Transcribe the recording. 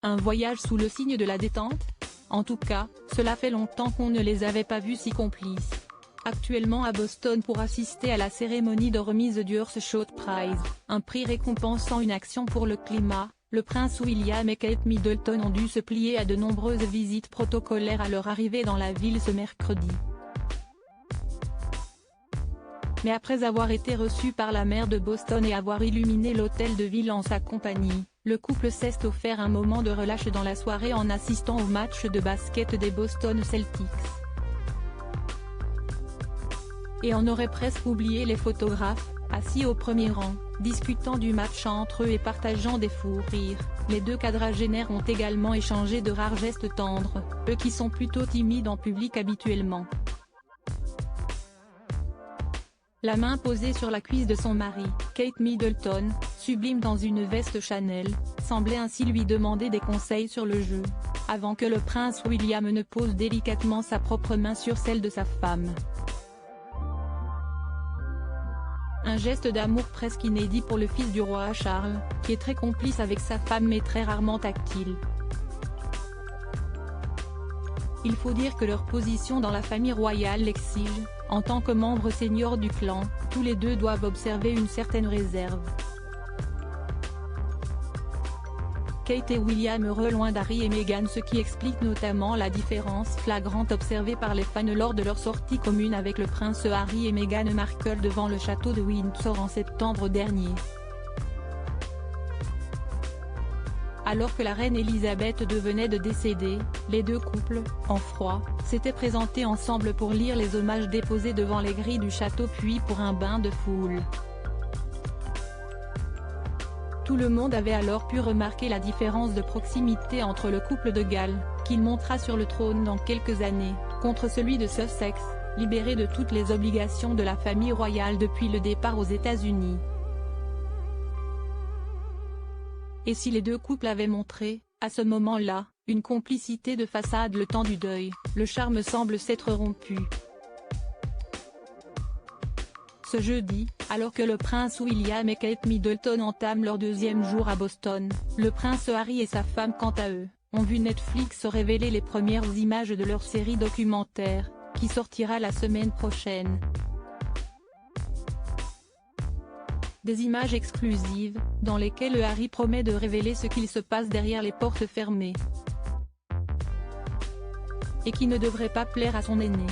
Un voyage sous le signe de la détente? En tout cas, cela fait longtemps qu'on ne les avait pas vus si complices. Actuellement à Boston pour assister à la cérémonie de remise du Earthshot Prize, un prix récompensant une action pour le climat, le prince William et Kate Middleton ont dû se plier à de nombreuses visites protocolaires à leur arrivée dans la ville ce mercredi. Mais après avoir été reçu par la maire de Boston et avoir illuminé l'hôtel de ville en sa compagnie, le couple s'est offert un moment de relâche dans la soirée en assistant au match de basket des Boston Celtics. Et on aurait presque oublié les photographes, assis au premier rang, discutant du match entre eux et partageant des fous rires. Les deux quadragénaires ont également échangé de rares gestes tendres, eux qui sont plutôt timides en public habituellement. La main posée sur la cuisse de son mari, Kate Middleton, sublime dans une veste Chanel, semblait ainsi lui demander des conseils sur le jeu, avant que le prince William ne pose délicatement sa propre main sur celle de sa femme. Un geste d'amour presque inédit pour le fils du roi Charles, qui est très complice avec sa femme mais très rarement tactile. Il faut dire que leur position dans la famille royale l'exige, en tant que membres seniors du clan, tous les deux doivent observer une certaine réserve. Kate et William heureux loin d'Harry et Meghan, ce qui explique notamment la différence flagrante observée par les fans lors de leur sortie commune avec le prince Harry et Meghan Markle devant le château de Windsor en septembre dernier. Alors que la reine Elisabeth venait de décéder, les deux couples, en froid, s'étaient présentés ensemble pour lire les hommages déposés devant les grilles du château puis pour un bain de foule. Tout le monde avait alors pu remarquer la différence de proximité entre le couple de Galles, qu'il montera sur le trône dans quelques années, contre celui de Sussex, libéré de toutes les obligations de la famille royale depuis le départ aux États-Unis. Et si les deux couples avaient montré, à ce moment-là, une complicité de façade le temps du deuil, le charme semble s'être rompu. Ce jeudi, alors que le prince William et Kate Middleton entament leur deuxième jour à Boston, le prince Harry et sa femme quant à eux, ont vu Netflix révéler les premières images de leur série documentaire, qui sortira la semaine prochaine. Des images exclusives, dans lesquelles Harry promet de révéler ce qu'il se passe derrière les portes fermées. Et qui ne devrait pas plaire à son aîné.